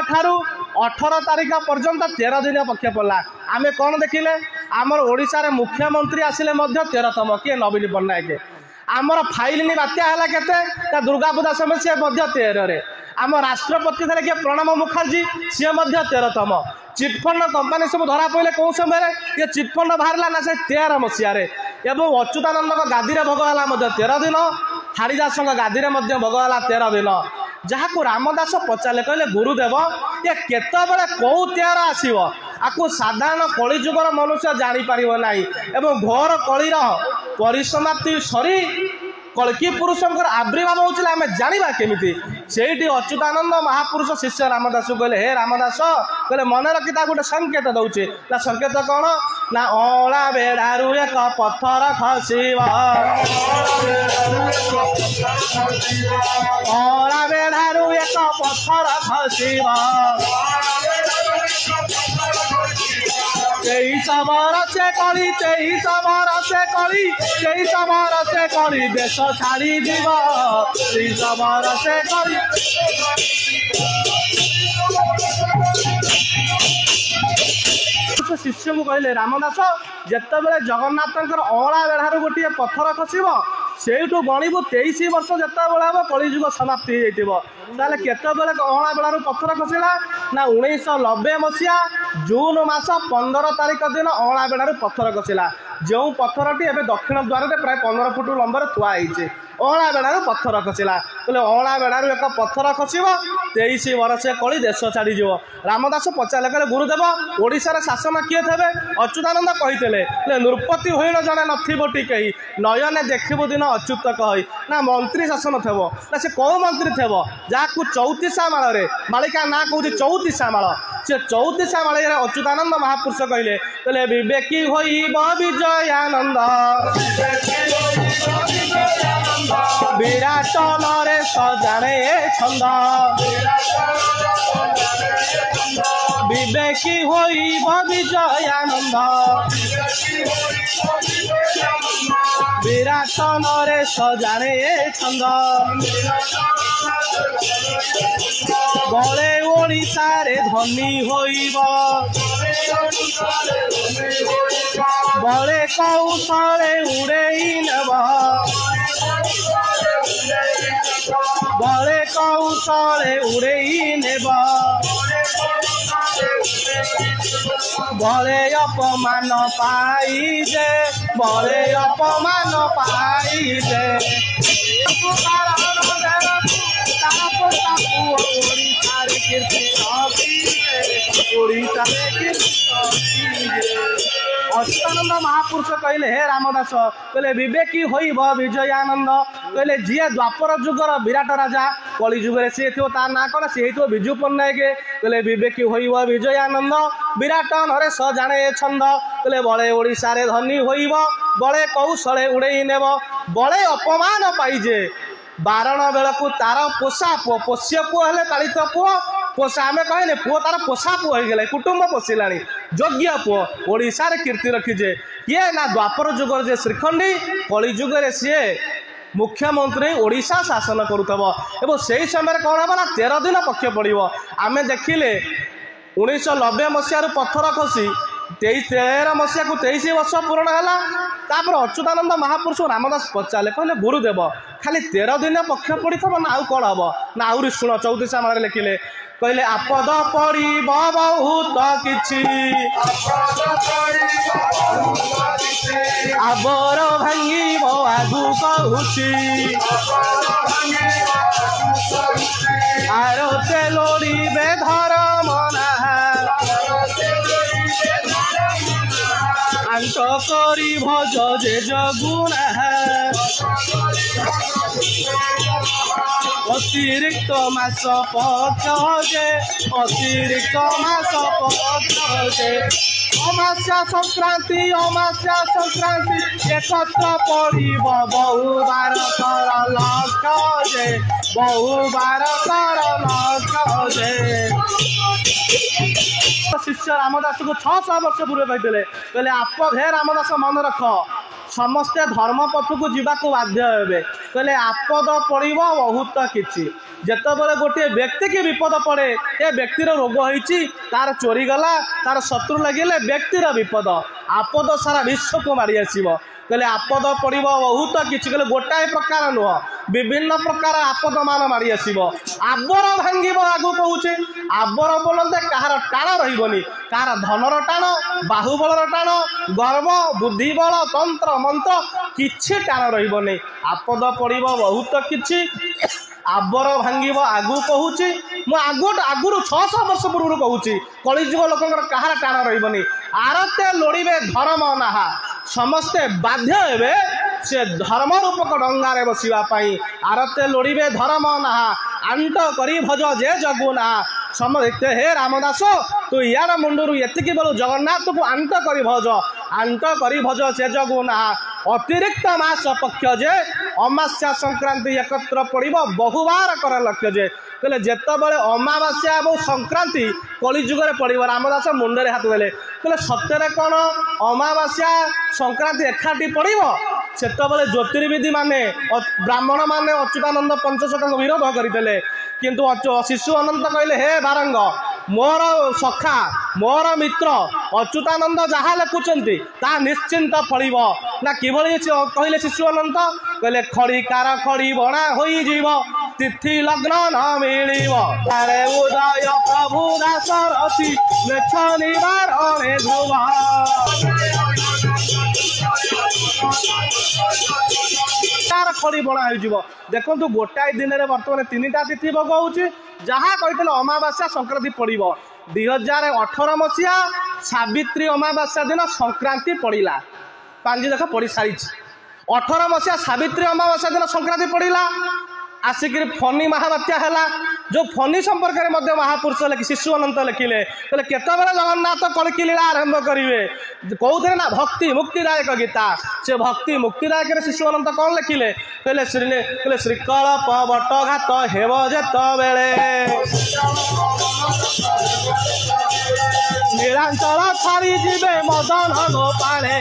ठारू 18 तारीख पर्यंत 13 दिन पक्ष पड़ा आम कौन देखिले आमर ओडिशा मुख्यमंत्री आसिले 13तम किए नवीन पट्टनायक आमर फाइलिनी बात्या है के दुर्गा पूजा समय सी 13 आम राष्ट्रपति थे किए प्रणब मुखर्जी सी 13तम चिटफंड कंपानी सब धरा पड़े कौ समय ये चिटफंड बाहर ना से 13 मसीह एवं अच्युतानंद गादी में भोगला 13 दिन हारिदास गादी में भोगला 13 दिन जहाँ को रामदास पचारे कहले गुरुदेव ये केतबले कौ 13 आसव आपको साधारण कलिजुगर मनुष्य जापर ना एवं घोर कलिर परिसमाप्ति सरी कल्कि पुरुषंकर आविर्भाव होता आम जाना केमी से अच्युतानंद महापुरुष शिष्य रामदास कहले हे रामदास कहले मन रखी गोटे संकेत दौचे ना संकेत कौन ना अला बेड़ारू एक पत्थर खसब अला बेड़ारू एक पत्थर खसब तेईस बरसे कली 23 बरसे कली 23 बरसे कली देश छाड़ी जीव 23 बरसे कली शिष्य को कहले रामदास जितेबाला जगन्नाथ अला बेढ़ार गोटे पत्थर खसब सेठू गणिबू 23 वर्ष जितेबाला हम कलिजुग समाप्ति हो ताले केतबेले अला बेढ़ार पत्थर खसला ना 1990 मसीहा जून मास 15 तारीख दिन अला बेढ़ार पत्थर खसला जो पत्थरटी एवं दक्षिण द्वार प्राय 15 फुट लंबर थुआई अला बेढ़ार पत्थर खसला बोले अला बेढ़ार एक पत्थर खसब 23 वर्ष कली देश छाड़ी रामदास पचारे कहले गुरुदेव ओडिशार शासन किए थे अच्युतानंद कहते नृपति होन जड़े नथिबटी नयने देखबू दिन अच्युत कही ना मंत्री शासन थे ना से कौ मंत्री थे जहाँ 34 माल मालिका ना कौन 34 माल से 34 माल अच्युतानंद महापुरुष कहले विवेकी विजयानंद विराट नरे सजाने छंद विवेकी विजयानंद विराट नरे सजाने छंद गले ओडिशा रे धनी होइब बड़े कौशले उड़ेई नेब बड़े कौशले उड़ेई नेब बड़े अपमान पाई जे बड़े अपमान पाई जे अच्युतानंद महापुरुष कहले हे रामदास कहले विवेकी होइब विजयानंद कहले जी द्वापर जुगर विराट राजा कली जुगे सी तार ना कौन सी विजु पट्टनायक कहले विवेकी होइब विजयानंद विराट नरेश जाने छंद कहले बड़े ओडिशा रे धनी होइब बड़े कौशले उड़ेई नेब बड़े अपमान पाइजे बारण बेलू तार पोषा पुओ पोष्य पुओ हेले ताड़ित पुओ पोषा आम कहने पुओ तार पोषा पुओ हो गले कुटुंब पोषिला योग्य पुओ ओडिशा रे कीर्ति रखीजे किए ना द्वापर जुगर जे श्रीखंडी कली जुगे सी मुख्यमंत्री ओडिशा शासन करुव एवं से समय कौन हम ना 13 दिन पक्ष पड़ो आम देखिले 1990 मसीह पत्थर खसी 13 मसीहा को 23 वर्ष पूर्ण है अच्युतानंद महापुरुष रामदास पचारे कहले गुरुदेव खाली 13 दिन पक्ष पड़ी थब ना आउ कौन हम ना आउरी शुण 34 मारे लिखिले कहले आपद पड़ब बहुत किछि आबर भांगिब आगु कहूछि आरते लोड़ीबे धर्म आंट करी भज जे जगुना अतिरिक्त मास पक्षे अतिरिक्त मास पक्षे अमास्या संक्रांति एकत्र पड़ब बहुबार कर लक्ष्य बहुबार कर लक्ष्य शिष्य रामदास को 600 वर्ष पूर्व कहते कहले आप हे रामदास मन रख समस्ते धर्म पथक जावाक बाध्य हे कहले आपद पड़ब बहुत किसी जितेबाला गोटे व्यक्ति की विपद पड़े ए व्यक्तिर रोग होती तार चोरी गला तार शत्रु लगे व्यक्तिर विपद आपद सारा विश्व को मारी आसव कहले आपद पड़ब बहुत किसी कहले गोटाए प्रकार नुह विभिन्न प्रकार आपद मान मारी आसव आबर भांग आगु कहूचे आबर बोलते कहार टाण रही कहार धनर टाण बाहुबलर टाण गर्व बुद्धिबल तंत्र मंत्र किछि टाण रही आपद पड़ब बहुत किछि आबर भांग आगु कहूची आगुरी 600 वर्ष पूर्व कहूची कलिजुग लोक कहार टाण रही आरते लोड़े धर्म नाहा समस्ते बाध्य हे से धर्म रूपक डंगारे बसवाई आरते लोड़े धर्म नाहा आंट करी भज जे जगु नाहा समस्ते हे रामदास तू यार मुंडू एतिकी बोलू जगन्नाथ को आंट करी भज से जगु नाहा अतिरिक्त मास पक्ष जे अमास्या संक्रांति एकत्र पड़ब बहुबार कर लक्ष्य जे कहले जितेबाला अमावास्या और संक्रांति कलिजुगे पड़ब रामदास मुंडे हाथ देले कहले सत्य कौन अमावास्या संक्रांति एकाठी पड़ब सेतबले ज्योतिर्विधि माने ब्राह्मण माने अच्युतानंद पंचशतक विरोध करते किंतु शिशु अनंत कहले हे बारंग मोर सखा मोर मित्र अच्युतानंद जहाँ लिखुंट ता निश्चिंत फल ना किभली कहले शिशु अनंत कहले खड़ी कार खड़ी बणा हो तिथि लग्न न मिल उदय प्रभु दासरथी निवार ध्रुवा खड़ी बणा हो देखो गोटाए दिन में बर्तमान 3टा तिथि भोग हो जहाँ कहते अमावास्या संक्रांति पड़ब 2018 मसीहा सावित्री अमावास्या दिन संक्रांति पड़ा 5 देख पड़ सारी 18 मसीहा सावित्री अमावास्या दिन संक्रांति पड़ा आसिक फनी महाबात्या है जो फनी संपर्क में महापुरुष लिखि शिशु अनंत लिखिले कहले केतबेले जगन्नाथ कल्की लीला आरंभ करेंगे कौन ना भक्ति मुक्तिदायक गीता से भक्ति मुक्तिदायक शिशु अनंत कौन लिखिले कहले श्रीकल्प बटघात हेब जेतबेले नीलांचल छाड़ी जीवे मदन गोपाले